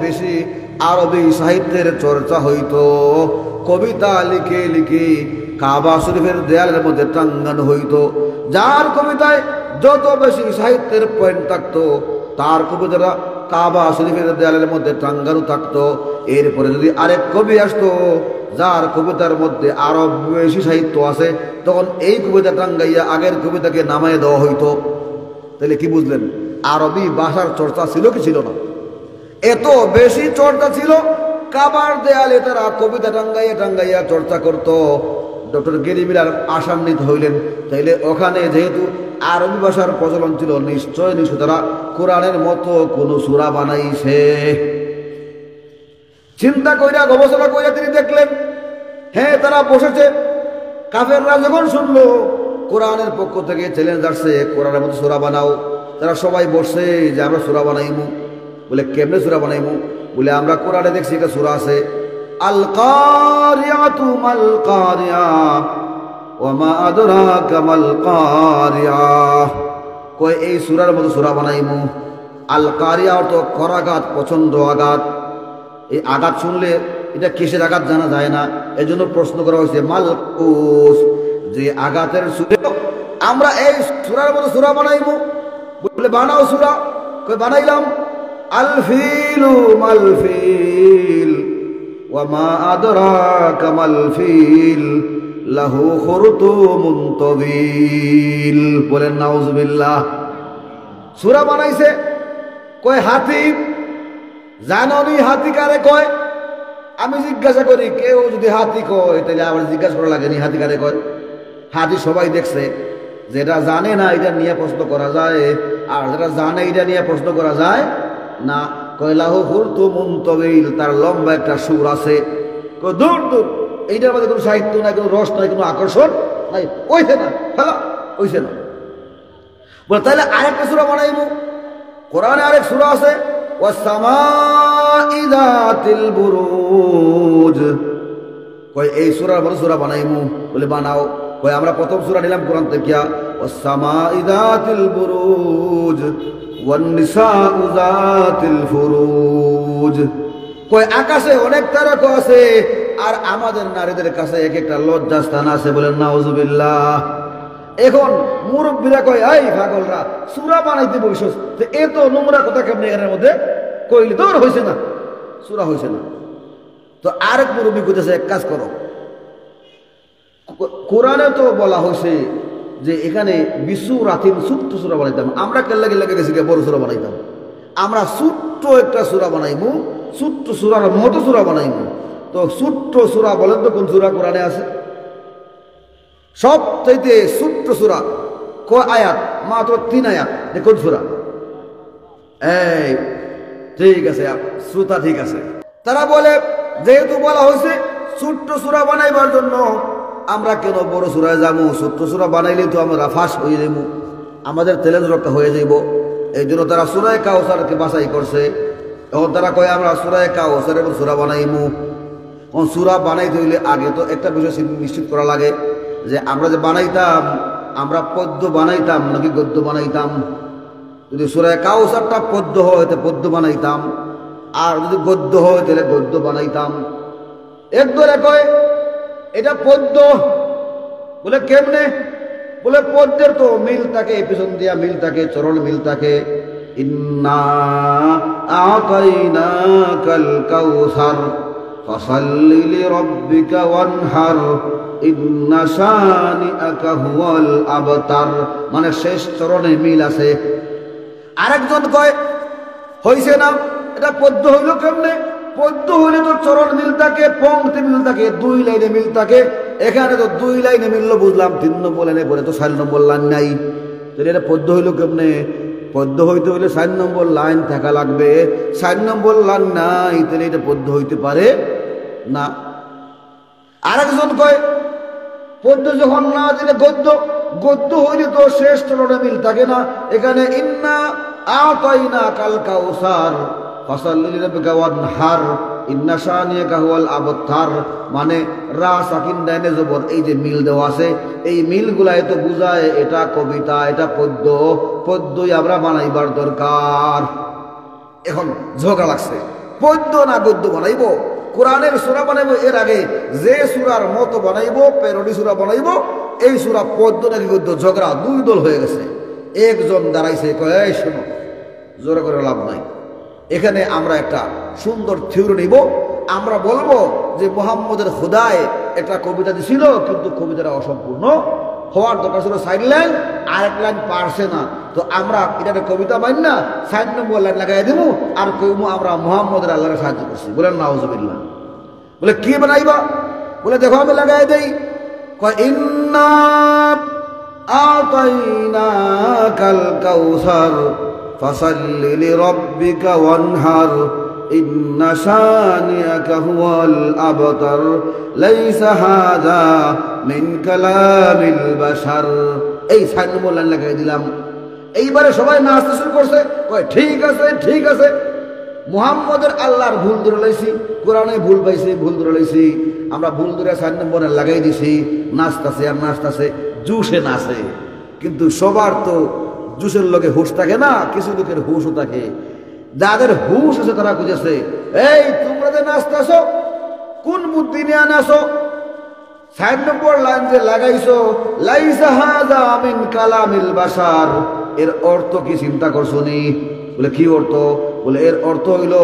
বেশি আরবি সাহিত্যের চর্চা হইতো। কবিতা লিখে লিখে কাবা শরীফের দেয়ালের মধ্যে টাঙ্গানো হইতো। যার কবিতায় যত বেশি সাহিত্যের পয়েন্ট থাকতো তার কবিতাটা কাবা শরীফের দেয়ালের মধ্যে টাঙ্গানো থাকতো। এরপরে যদি আরেক কবি আসতো যার কবিতার মধ্যে আরো বেশি সাহিত্য আছে, তখন এই কবিতা টাঙ্গাইয়া আগের কবিতাকে নামায় দেওয়া হইতো। তাহলে কি বুঝলেন? আরবি ভাষার চর্চা ছিল কি ছিল না? এত বেশি চর্চা ছিল, কাবার দেয়ালে তারা কবিতা টাঙ্গাইয়া টাঙ্গাইয়া চর্চা করত। ডক্টর গেরি মিলার আশান্বিত হইলেন, তাইলে ওখানে যেহেতু আরবি ভাষার প্রচলন ছিল, নিশ্চয় নিশ্চয় তারা কোরআনের মতো কোনো সূরা বানাইছে। চিন্তা কইরা গবেষণা কইরা তিনি দেখলেন, হ্যাঁ তারা বসেছে। কাফেররা যখন শুনলো কোরআনের পক্ষ থেকে চ্যালেঞ্জ আসছে, কোরআনের মতো সূরা বানাও, তারা সবাই বসছে যে আমরা সূরা বানাইমু। বলে কেমনে সূরা বানাইমু? বলে আমরা কোরআনে দেখছি একটা সূরা আছে, আল কারিয়াতু মাল কারিয়া ওয়া মা আদরাকা মাল কারিয়া। কই এই সূরার মতো সূরা বানাইমু। আল কারিয়া অর্থ করাঘাত, প্রচন্ড আঘাত। এই আঘাত শুনলে এটা কিসের আঘাত জানা যায় না, এজন্য প্রশ্ন করা হয়েছে মালকুস, যে আঘাতের সুরে আমরা এই সূরার মতো সূরা বানাইমু। বলে বানাও সূরা। কই বানাইলাম। আল ফিলু মাল ফিল ওয়া মা আদরাকা মাল ফিল লাহু খুরতুমুন তাবিল। বলেন নাউজুবিল্লাহ। সূরা বানাইছে। কই হাতি। জাননি হাতি কারে কয়? আমি জিজ্ঞাসা করি, কেউ যদি হাতি কয় তাহলে আবার জিজ্ঞাসা করা লাগেনি হাতি কারে কয়? হাতি সবাই দেখছে। যেটা জানে না এটা নিয়ে প্রশ্ন করা যায়, আর যেটা জানে এটা নিয়ে প্রশ্ন করা যায় না। কয় লাহু খুরতুমুন তাবিল, তার লম্বা একটা সুর আছে। কয় দূর দূর, এইটার মধ্যে কোনো সাহিত্য নাই, কোনো রস নাই, কোনো আকর্ষণ নাই, ওইছে না, ফেলা ওইছে না। বলে তাহলে আরেকটা সূরা বানাইবো। কোরআনে আরেক সূরা আছে, ওয়াস-সামাই যাতিল বুরুজ। কয় এই সূরার মতো সূরা বানাইমু। বলে বানাও। কয় আমরা প্রথম সূরা নিলাম কোরআন থেকে, ওয়াস-সামাই যাতিল বুরুজ ওয়ান নিসাউ যাতিল ফুরুজ। কয় আকাশে অনেক তারকা আছে, আর আমাদের নারীদের কাছে এক একটা লজ্জাস্থান আছে। বলেন নাউজুবিল্লাহ। এখন মুরব্বীরা কয়, এই পাগলরা, সূরা বানাইতে বসছস, তো এত নোংরা কথা কেমনে এর মধ্যে কইলি? দূর হইছে না, সূরা হইছে না। তো আরেক মুরব্বী কইতেছে, এক কাজ করো, কোরআনে তো বলা হয়েছে যে এখানে বিসূরাতিন, ছোট্ট সূরা বানাইতাম। আমরা কেল্লা কেল্লা গেছি বড় সূরা বানাইতাম। আমরা ছোট্ট একটা সূরা বানাইমু, ছোট্ট সূরার মতো সূরা বানাইমু। তো ছোট্ট সূরা বলেন তো কোন সূরা কোরআনে আছে? সবচাইতে ছোট্ট সূরা কয় আয়াত? মাত্র 3 আয়াত। কোন সূরা? এই ঠিক আছে, শ্রোতা ঠিক আছে। তারা বলে যেহেতু বলা হয়েছে ছোট্ট সূরা বানাইবার জন্য, আমরা কেন বড় সূরায় যাবো? ছোট্ট সূরা বানাইলে তো আমরা ফাঁস হয়ে যাইব, আমাদের চ্যালেঞ্জ রক্ষা হয়ে যাইব। এই জন্য তারা সূরা কাউসারকে বাছাই করছে। এখন তারা কয় আমরা সূরা কাউসারের সূরা বানাইমু। সূরা বানাইতে হইলে আগে তো একটা বিষয় নিশ্চিত করা লাগে যে আমরা যে বানাইতাম, আমরা পদ্য বানাইতাম নাকি গদ্য বানাইতাম। যদি সূরা কাউসারটা পদ্য হয় তাহলে পদ্য বানাইতাম, আর যদি গদ্য হয় তাহলে গদ্য বানাইতাম। একদরে কয় এটা পদ্য। বলে কেমনে? বলে পদ্যের তো মিল থাকে, পিছন দিয়া মিল থাকে, চরণ মিল থাকে। ইন্না আতাইনাকাল কাউসার ফাসাল্লি লিরাব্বিকা ওয়ানহার ইন্না শানিআকা হুয়াল আবতার। মানে শেষ চরণে মিল আছে। আরেকজন কয় হইছে না, এটা পদ্য হইল কেমনে? পদ্য হইলে তো চরণ মিল থাকে, পংক্তি মিল থাকে, 2 লাইনে মিল থাকে। এখানে তো 2 লাইনে মিললো বুঝলাম, 3 নম্বর লাইনে পরে তো 4 নম্বর লাইন নাই। তাহলে এটা পদ্য হইল কেমনে? পদ্য হইতে হইলে 4 নম্বর লাইন থাকা লাগবে। 4 নম্বর লাইন নাই, তাহলে এটা পদ্য হইতে পারে না। আরেকজন কয় পদ্য যখন না দিলে গদ্য, গদ্য হইলে তো শেষ চরণে মিল থাকে না। এখানে ইন্না আতাইনাকাল কাউসার ফাসাল্লি লিরাব্বিকা ওয়ানহার ইন্না শানিআকা হুয়াল আবতার। মানে রা সাকিন ডাইনে জবর, এই যে মিল দেওয়া আছে, এই মিলগুলাই তো বুঝায় এটা কবিতা, এটা পদ্য। পদ্যই আমরা বানাইবার দরকার। এখন ঝগড়া লাগছে, পদ্য না গদ্য বানাইব, কোরআনের সূরা বানাইব, এর আগে যে সূরার মতো বানাইব, প্যারোডি সূরা বানাইব, এই সূরা পদ্য নাকি গদ্য, ঝগড়া, দুই দল হয়ে গেছে। একজন দাঁড়াইছে, কয় এই শোনো, জোরে করে লাভ নাই, এখানে আমরা একটা সুন্দর থিওরি নিব, আমরা বলবো যে মুহাম্মদের খোদায় একটা কবিতা দিছিল, কিন্তু কবিতাটা অসম্পূর্ণ হওয়ার দরকার ছিল 4 লাইন, আরেক লাইন পারছে না, তো আমরা এটা কবিতা মাইন না 4 নম্বর লাইন লাগাই দিব, আর কইমু আমরা মুহাম্মদের আল্লাহরে সাহায্য করছি। বলেন নাউজুবিল্লাহ। বলে কি বানাইবা? বলে দেখো আমি লাগাই দেই, কয় ইন্না আতাইনাকাল কাউসার ফাসাল্লি লিরাব্বিকা ওয়ানহার ইন্না শানিআকা হুয়াল আবতার লাইসা হাযা মিন কালামিল বাশার। এই 4 নম্বর লাইন লাগাই দিলাম। এইবারে সবাই নাচতে শুরু করছে, কয় ঠিক আছে ঠিক আছে, মুহাম্মদের আল্লাহর ভুল ধরে লাইছি, কোরআনে ভুল পাইছি, ভুল ধরে লাইছি, আমরা ভুল ধরে 4 নম্বরে লাগাই দিছি। নাচতাছে আর নাচতাছে, জুসে নাচে, কিন্তু সবার তো জুসের লোকে হুশ থাকে না, কিছু লোকের হুশও থাকে। যাদের হুশ আছে তারা বুঝেছে, এই তোমরা যে নাচতেছো কোন বুদ্ধি নিয়ে নাচো? 4 নম্বর লাইন যে লাগাইছো, লাইসা হাযা মিন কালামিল বাশার, এর অর্থ কি চিন্তা করছো নি? বলে কি অর্থ? বলে এর অর্থ হইল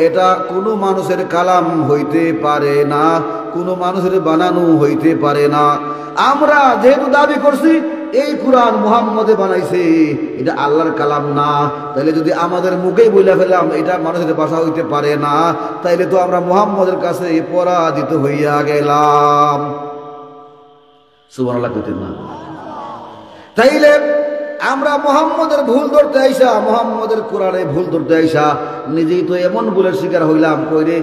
এটা কোনো মানুষের কালাম হইতে পারে না, কোনো মানুষের বানানো হইতে পারে না। আমরা যেহেতু দাবি করছি এই কোরআন মুহাম্মদে বানাইছে, এটা আল্লাহর কালাম না, তাইলে যদি আমাদের মুখেই বলে ফেলাম এটা মানুষের ভাষা হইতে পারে না, তাইলে তো আমরা মুহাম্মদের কাছে পরাজিত হইয়া গেলাম। সুবহানাল্লাহ কইতেন না? তাইলে আমরা মুহাম্মদের ভুল ধরতে আইসা, মুহাম্মদের কোরআনে ভুল ধরতে আইসা নিজেই তো এমন ভুলের শিকার হইলাম, কইরে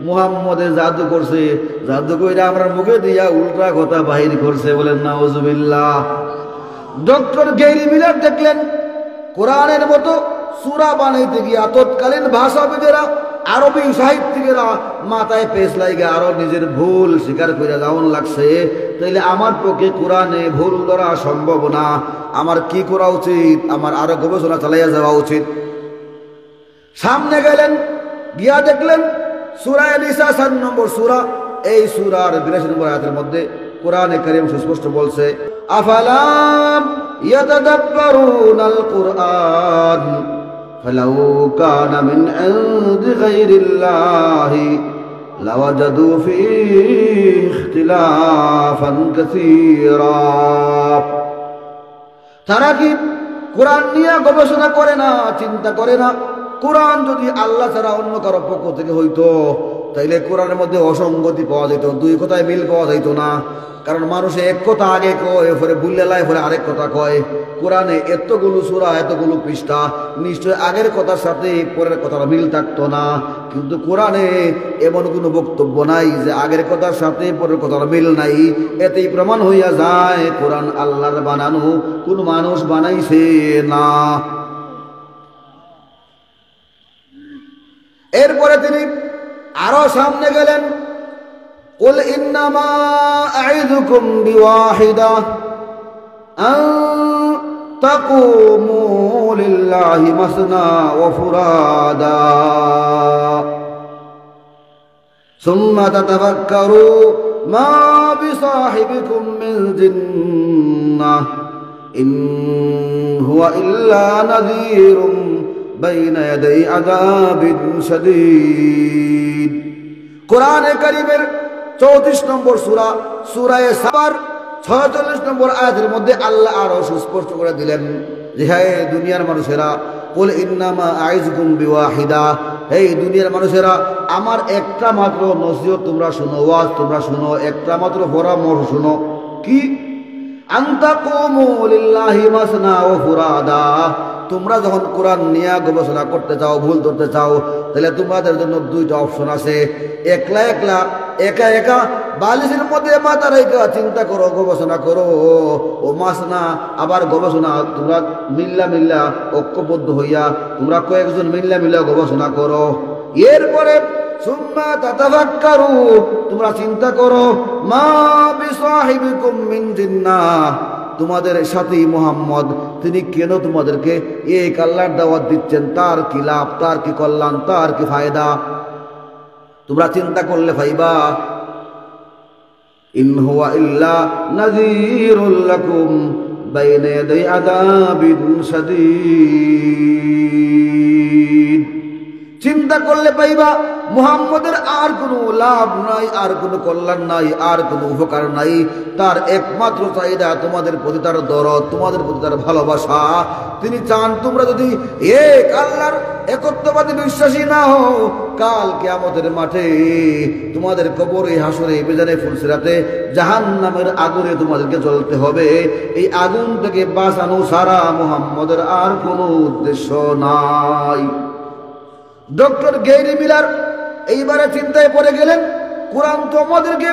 মুহাম্মদের জাদু করছে, জাদু কইরা আমরা মুখে দিয়া উল্টা কথা বাহির করছে। বলেন নাউজুবিল্লাহ। ডক্টর গেরি মিলার দেখলেন কোরআনের মতো সূরা বানাইতে গিয়া তৎকালীন ভাষাবিদেরা, আরবি সাহিত্যিকেরা মাথায় পেঁচ লাইগা আরো নিজের ভুল স্বীকার করে যাওন লাগছে। তাইলে আমার পক্ষে কোরআনে ভুল ধরা সম্ভব না, আমার কি করা উচিত? আমার আরো গবেষণা চালাইয়া যাওয়া উচিত। সামনে গেলেন, গিয়া দেখলেন সূরা নিসা 4 নম্বর সূরা, এই সূরার 82 নম্বর আয়াতের মধ্যে কোরআনে কারীম সুস্পষ্ট বলছে, আফালাম ইয়াতাদাব্বারুনাল কুরআন ফালাউ কানা মিন ইনদি গায়রিল্লাহি লাওয়াজাদু ফীহি ইখতিলাফান কাসীরা। তারা কি কোরআন নিয়ে গবেষণা করে না, চিন্তা করে না? কোরআন যদি আল্লাহ ছাড়া অন্য কারো পক্ষ থেকে হইতো তাইলে কোরআনের মধ্যে অসঙ্গতি পাওয়া যেত, দুই কথায় মিল পাওয়া যেত না। কারণ মানুষে এক কথা আগে কয়, এরপরে ভুলে লাই, এরপরে আরেক কথা কয়। কোরআনে এতগুলো সূরা, এতগুলো পৃষ্ঠা, নিশ্চয় আগের কথার সাথে পরের কথাটা মিল থাকতো না। কিন্তু কোরআনে এমন কোনো বক্তব্য নাই যে আগের কথার সাথে পরের কথার মিল নাই। এতেই প্রমাণ হইয়া যায় কোরআন আল্লাহর বানানো, কোন মানুষ বানাইছে না। এরপরে তিনি আরো সামনে গেলেন, কুল ইন্নামা আইযুকুম বিওয়াহিদা আন তাকুমু লিল্লাহি মাসনা ওয়া ফুরাদা সুম্মা তাতাফাক্কারু মা বিসাহিবিকুম মিন জিন্নাহ ইন হুয়া ইল্লা নাযীরুম বাইনা ইয়াদাই আযাবিন শাদীদ। কোরআনে কারীমের 34 নম্বর সূরা, সূরা সাবার 46 নম্বর আয়াতের মধ্যে আল্লাহ আরো সুস্পষ্ট করে দিলেন যে হে দুনিয়ার মানুষেরা, কুল ইন্নামা আইযুকুম বিওয়াহিদা, হে দুনিয়ার মানুষেরা, আমার একটা মাত্র নসিহত তোমরা শুনো, ওয়াজ তোমরা শুনো, একটা মাত্র পরামর্শ শুনো। কি? আনতাকুমু লিল্লাহি মাসনা ওয়া ফুরাদা, তোমরা যখন কোরআন নিয়ে গবেষণা করতে চাও, ভুল ধরতে চাও, তাহলে তোমাদের জন্য দুইটা অপশন আছে। একলা একলা, একা একা বালিশের মধ্যে মাথা রেখে চিন্তা করো, গবেষণা করো, ও মাসনা। আবার গবেষণা তোমরা মিল্লা মিল্লা ঐক্যবদ্ধ হইয়া তোমরা কয়েকজন মিল্লা মিল্লা গবেষণা করো। এরপরে সুম্মা তাতাফাক্কারু, তোমরা চিন্তা করো, মা বিসাহিবিকুম মিন জিন্নাহ, তোমাদের সাথী মুহাম্মদ তিনি কেন তোমাদেরকে এক আল্লাহর দাওয়াত দিচ্ছেন, তার কি লাভ, তার কি কল্যাণ, তার কি ফায়দা। তোমরা চিন্তা করলে ভাইবা ইন হুয়া ইল্লা নাযীরুল লাকুম বাইনা ইয়াদাই আযাবিন শাদীদ। চিন্তা করলে পাইবা মুহাম্মদের আর কোনো লাভ নাই, আর কোনো কল্যাণ নাই, আর কোনো উপকার নাই। তার একমাত্র চাহিদা তোমাদের প্রতি তার দরদ, তোমাদের প্রতি তার ভালোবাসা। তিনি চান তোমরা যদি এক আল্লাহর একত্ববাদী বিশ্বাসী না হও, কাল কিয়ামতের মাঠে তোমাদের কবরে, হাসরে, মিজানে, ফুলসিরাতে জাহান্নামের আগুনে তোমাদেরকে জ্বলতে হবে। এই আগুন থেকে বাঁচানো ছাড়া মুহাম্মদের আর কোনো উদ্দেশ্য নাই। ডক্টর গেইরি মিলার এইবারে চিন্তায় পড়ে গেলেন, কোরআন তো আমাদেরকে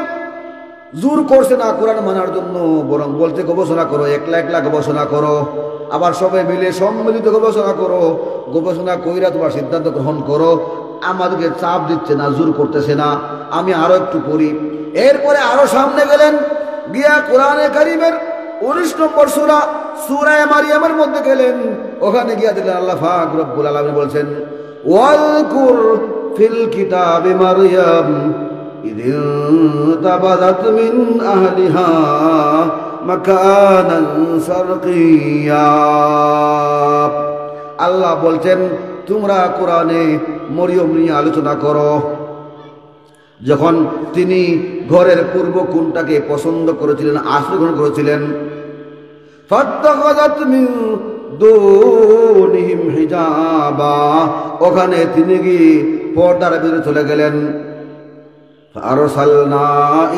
জোর করছে না কোরআন মানার জন্য, বরং বলতে গবেষণা করো, একলা একলা গবেষণা করো, আবার সবাই মিলে সম্মিলিত গবেষণা করো, গবেষণা কইরা তোমার সিদ্ধান্ত গ্রহণ করো। আমাদেরকে চাপ দিচ্ছে না, জোর করতেছে না, আমি আরো একটু পড়ি। এরপরে আরো সামনে গেলেন, গিয়া কোরআনে কারীমের 19 নম্বর সূরা সূরা মারিয়ামের মধ্যে গেলেন। ওখানে গিয়া দেখলেন আল্লাহ পাক রব্বুল আলামিন বলছেন, ওয়ালকুর ফিল কিতাবি মারইয়াম ইযিন তাবাযাত মিন আহলিহা মাকানান শারকিয়্যা। আল্লাহ বলছেন তোমরা কোরআনে মরিয়ম নিয়ে আলোচনা করো, যখন তিনি ঘরের পূর্ব কোণটাকে পছন্দ করেছিলেন, আশ্রয় গ্রহণ করেছিলেন। ফাত্তাখাযাত মিন দুনিহিম হিজাবা, ওখানে তিনি গিয়ে পর্দার ভিতরে চলে গেলেন। ফারসালনা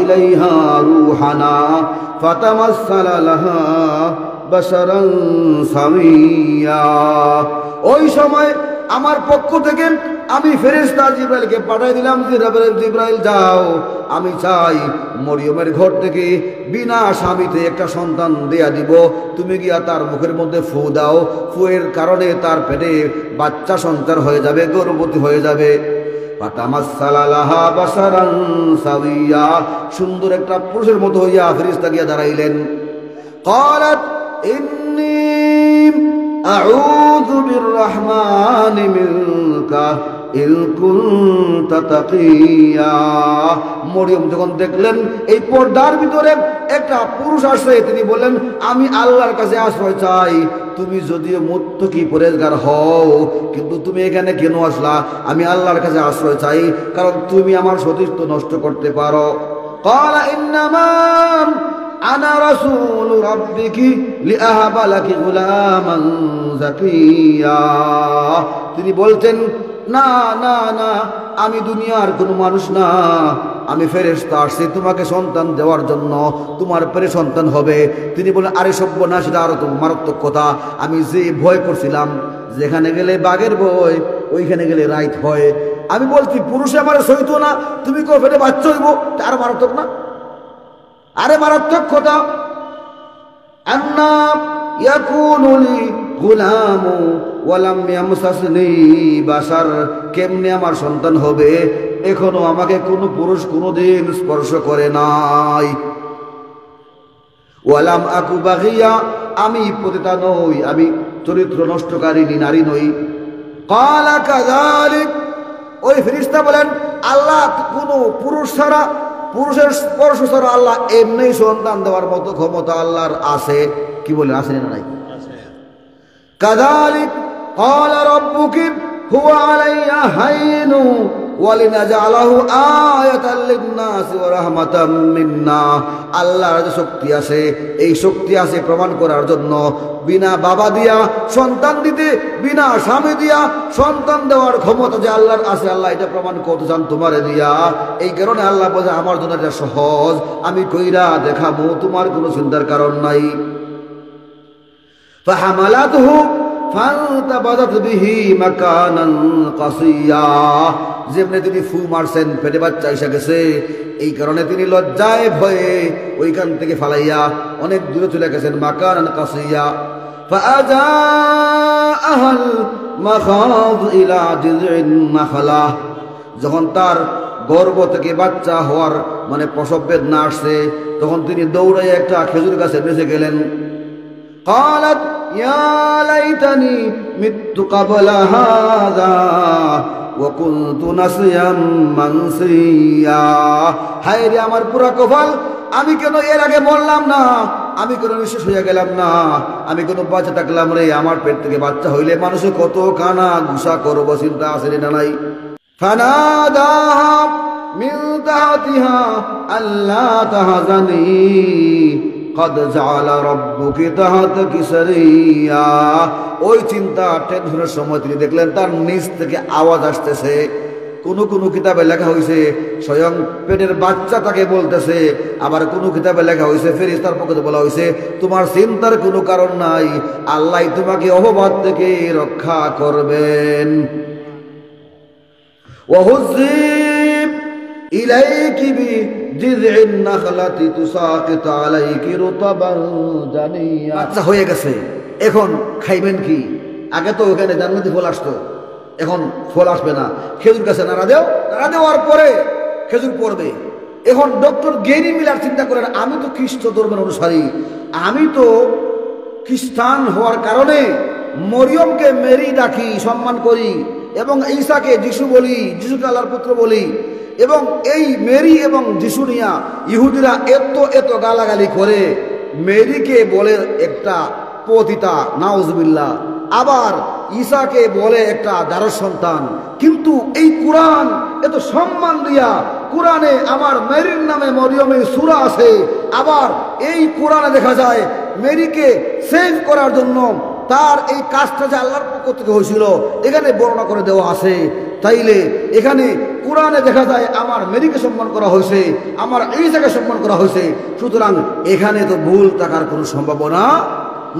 ইলাইহা রূহানা ফাতামাসসালা লাহা বাশারান সামিয়্যা। ওই সময় আমার পক্ষ থেকে আমি ফেরেশতা জিবরাইলকে পাঠিয়ে দিলাম, জিবরাইল যাও, আমি চাই মরিয়মের ঘর থেকে বিনা স্বামীতে একটা সন্তান দেয়া দিব, তুমি গিয়া তার মুখের মধ্যে ফু দাও, ফুয়ের কারণে তার পেটে বাচ্চা সঞ্চার হয়ে যাবে, গর্ভবতী হয়ে যাবে। ফাতামাসসালা লাহা বাশারান সাওয়্যা, সুন্দর একটা পুরুষের মতো হইয়া ফেরেশতা গিয়া দাঁড়াইলেন। ক্বালাত ইন্নী আউযু বিররহমানি মিনকা ইন কুনতা তাকিয়্যা। মরিয়ম যখন দেখলেন এই পর্দার ভিতরে একটা পুরুষ আসছে, তিনি বললেন আমি আল্লাহর কাছে আশ্রয় চাই, তুমি যদিও মুত্তাকি পরেজগার হও, কিন্তু তুমি এখানে কেন আসলা? আমি আল্লাহর কাছে আশ্রয় চাই, কারণ তুমি আমার সতীত্ব নষ্ট করতে পারো। ক্বালা ইন্নামা আনা রাসূলু রাব্বিকি লিআহাবা লাকি গুলামান যাকিয়্যা। তিনি বলছেন না না না, আমি দুনিয়ার কোনো মানুষ না, আমি ফেরেশতা আসছি তোমাকে সন্তান দেওয়ার জন্য, তোমার পেটে সন্তান হবে। তিনি বলেন আরে সভ্য না, সেটা আরো তো মারাত্মক কথা। আমি যে ভয় করছিলাম, যেখানে গেলে বাঘের ভয়, ওইখানে গেলে রাইত হয়। আমি বলছি পুরুষে আমার সইত না, তুমি কেউ ফেটে বাচ্চা হইব, আর মারাত্মক না? আরে মারাত্মক কথা। আন্না ইয়াকুনু লি গুলামু ওয়া লাম ইয়ামসাসনি বাশার, কেমনে আমার সন্তান হবে? এখনো আমাকে কোনো পুরুষ কোনোদিন স্পর্শ করে নাই। ওয়া লাম আকু বাগিয়া, আমি পতিতা নই, আমি চরিত্র নষ্টকারিণী নারী নই। ক্বালা কাযালিক, ওই ফেরেশতা বলেন আল্লাহ কোনো পুরুষ ছাড়া, পুরুষের স্পর্শ ছাড়া আল্লাহ এমনি সন্তান দেওয়ার মতো ক্ষমতা আল্লাহর আছে। কি বলে, আছে না নাই? কাযালিক ক্বালা রাব্বুকি হুয়া আলাইয়া হাইনু ওয়া লিনাজআলাহু আয়াতাল লিন-নাসি ওয়া রাহমাতাম মিন্না। আল্লাহর যে শক্তি আছে, এই শক্তি আছে প্রমাণ করার জন্য। বিনা বাবা দিয়া সন্তান দিতে, বিনা স্বামী দিয়া সন্তান দেওয়ার ক্ষমতা যে আল্লাহর আছে, আল্লাহ এটা প্রমাণ করতে চান তোমারে দিয়া। এই কারণে আল্লাহ বলে আমার জন্য এটা সহজ, আমি কইরা দেখাবো, তোমার কোনো চিন্তার কারণ নাই। ফাহামালাতহু ফান্তাবাযাত বিহি মাকানান কাসিয়্যা। যেমনি তিনি ফু মারছেন, পেটে বাচ্চা এসে গেছে, এই কারণে তিনি লজ্জায় ভয়ে ওইখান থেকে ফালাইয়া অনেক দূরে চলে গেছেন, মাকানান কাসিয়্যা। ফাআজাআহাল মাখাদ ইলা জিযইন নাখলা, যখন তার গর্ভ থেকে বাচ্চা হওয়ার মানে প্রসব বেদনা আসছে, তখন তিনি দৌড়ে একটা খেজুর গাছে বেঁচে গেলেন। قالت يا ليتني مت قبل هذا ওয়া কুনতু নাসিয়াম মানসিয়া। হায় রে আমার পুরা কপাল, আমি কেন এর আগে বললাম না, আমি কেন নিঃশেষ হয়ে গেলাম না, আমি কেন বাচ্চা থাকলাম রে। আমার পেট থেকে বাচ্চা হইলে মানুষে কত কানা গুসা করবো, চিন্তা আছে রে না নাই। ফানাদাহা মিন তাহতিহা আল্লা তাহজানি কদ জাআলা রাব্বুকি তাহতাকি সারিয়া। ওই চিন্তা টেনশনের সময় তিনি দেখলেন তার নিচ থেকে আওয়াজ আসতেছে। কোন কোন কিতাবে লেখা হয়েছে স্বয়ং পেটের বাচ্চা তাকে বলতেছে, আবার কোন কিতাবে লেখা হয়েছে ফেরেশতার পক্ষে বলা হয়েছে তোমার চিন্তার কোনো কারণ নাই, আল্লাহ তোমাকে অপবাদ থেকে রক্ষা করবেন। ওয়াহুজ্জি ইলাইকি বিজিযইন নাখলাতি তুসাকিতু আলাইকি রুতাবান জানিয়া। আচ্ছা হয়ে গেছে, এখন খাইবেন কি? আগে তো ওখানে জান্নাতি ফল আসতো, এখন ফল আসবে না। খেজুর গাছে নাড়া দেওয়ার পরে খেজুর পড়বে। এখন ডক্টর গেরি মিলার চিন্তা করেন, আমি তো খ্রিস্ট ধর্মের অনুসারী, আমি তো খ্রিস্টান হওয়ার কারণে মরিয়মকে মেরি ডাকি, সম্মান করি, এবং ঈসাকে যিশু বলি, যিশুকে আল্লাহর পুত্র বলি। এবং এই মেরি এবং যিশু নিয়া ইহুদিরা এত গালাগালি করে। মেরিকে বলে একটা পতিতা, নাউজুবিল্লাহ, আবার ঈসাকে বলে একটা দারুস সন্তান। কিন্তু এই কোরআন এত সম্মান দিয়া, কোরআনে আমার মেরির নামে মরিয়মের সূরা আছে, আবার এই কোরআনে দেখা যায় মেরিকে সেভ করার জন্য তার এই কাজটা যে আল্লাহর পক্ষ থেকে হয়েছিল এখানে বর্ণনা করে দেওয়া আছে। তাইলে এখানে কোরআনে দেখা যায় আমার মেরিকে সম্মান করা হয়েছে, আমার ঈসাকে সম্মান করা হয়েছে, সুতরাং এখানে তো ভুল থাকার কোনো সম্ভাবনা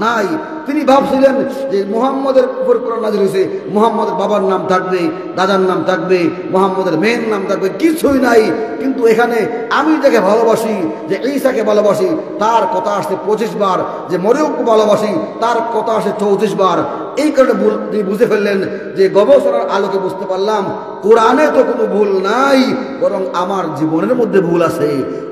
নাই। তিনি ভাবছিলেন যে মুহাম্মদের উপর কোরআন নাযিল হয়েছে, মুহাম্মদের বাবার নাম থাকবে, দাদার নাম থাকবে, মুহাম্মদের মেয়ের নাম থাকবে, কিছুই নাই। কিন্তু এখানে আমি যাকে ভালোবাসি, যে ঈসাকে ভালোবাসি, তার কথা আসছে 25 বার, যে মরিয়মকে ভালোবাসি তার কথা আসে 34 বার। এই কারণে তিনি বুঝে ফেললেন যে গবেষণার আলোকে বুঝতে পারলাম কোরআনে তো কোনো ভুল নাই, বরং আমার জীবনের মধ্যে ভুল আছে।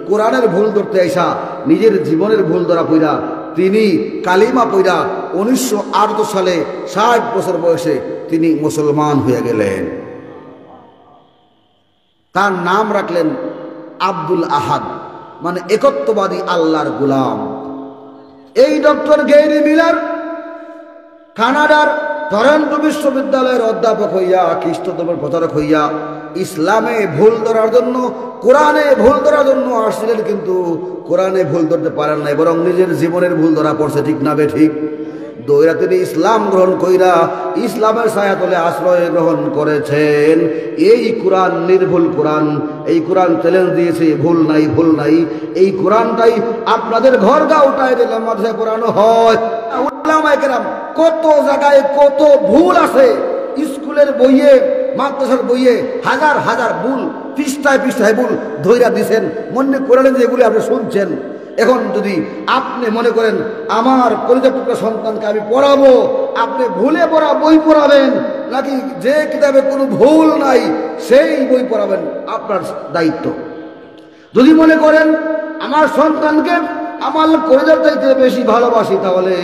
কোরআনের ভুল ধরতে আইসা নিজের জীবনের ভুল ধরা পইরা তিনি কালিমা পইরা 1908 সালে 60 বছর বয়সে তিনি মুসলমান হয়ে গেলেন। তার নাম রাখলেন আব্দুল আহাদ, মানে একত্ববাদী আল্লাহর গোলাম। এই ডক্টর গেরি মিলার কানাডার টরন্টো বিশ্ববিদ্যালয়ের অধ্যাপক হইয়া, খ্রিস্ট ধর্মের প্রচারক হইয়া ইসলামে ভুল ধরার জন্য, কোরআনে ভুল ধরার জন্য আসছিলেন, কিন্তু কোরআনে ভুল ধরতে পারেন নাই, বরং নিজের জীবনের ভুল ধরা পড়ছে। ঠিক না বে ঠিক? দইরা তিনি ইসলাম গ্রহণ কইরা ইসলামের ছায়াতলে আশ্রয় গ্রহণ করেছেন। এই কোরআন নির্ভুল কোরআন, এই কোরআন চ্যালেঞ্জ দিয়েছে ভুল নাই, ভুল নাই। এই কোরআনটাই আপনাদের ঘর গাঁওটায় দিলাম মাদ্রাসায় পড়ানো হয়। উলামায়ে কেরাম কত জায়গায় কত ভুল আছে, স্কুলের বইয়ে, মাদ্রাসার বইয়ে হাজার হাজার ভুল, পৃষ্ঠায় পৃষ্ঠায় ভুল ধইরা দিছেন। মনে করেন যে এগুলি আপনি শুনছেন। এখন যদি আপনি মনে করেন আমার পরিত্যক্ত সন্তানকে আমি পড়াবো, আপনি ভুলে পড়া বই পড়াবেন, নাকি যে কিতাবে কোনো ভুল নাই সেই বই পড়াবেন, আপনার দায়িত্ব। যদি মনে করেন আমার সন্তানকে আমার কলেজের চাইতে বেশি ভালোবাসি, তাহলে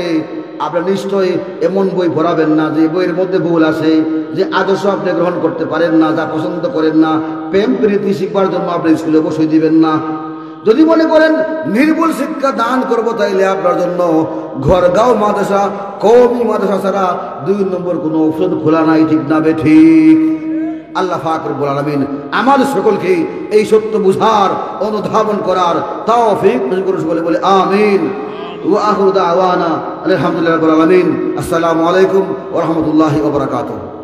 আপনি নিশ্চয়ই এমন বই পড়াবেন না যে বইয়ের মধ্যে ভুল আছে, যে আদর্শ আপনি গ্রহণ করতে পারেন না, যা পছন্দ করেন না, প্রেম প্রীতি শিখবার জন্য আপনি স্কুলে বসে দিবেন না। যদি মনে করেন নির্ভুল শিক্ষা দান করব, তাইলে আপনার জন্য ঘরগাঁও মাদ্রাসা, কওমি মাদ্রাসা ছাড়া 2 নম্বর কোনো অপশন খোলা নাই। ঠিক না বে ঠিক? আল্লাহ পাক রব্বুল আলামিন আমাদের সকলকে এই সত্য বুঝার, অনুধাবন করার তৌফিক দান করুন। সকলে বলে আমিন। ওয়া আখিরু দাওয়ানা আলহামদুলিল্লাহি রাব্বিল আলামিন। আসসালামু আলাইকুম ওয়া রাহমাতুল্লাহি ওয়া বারাকাতুহু।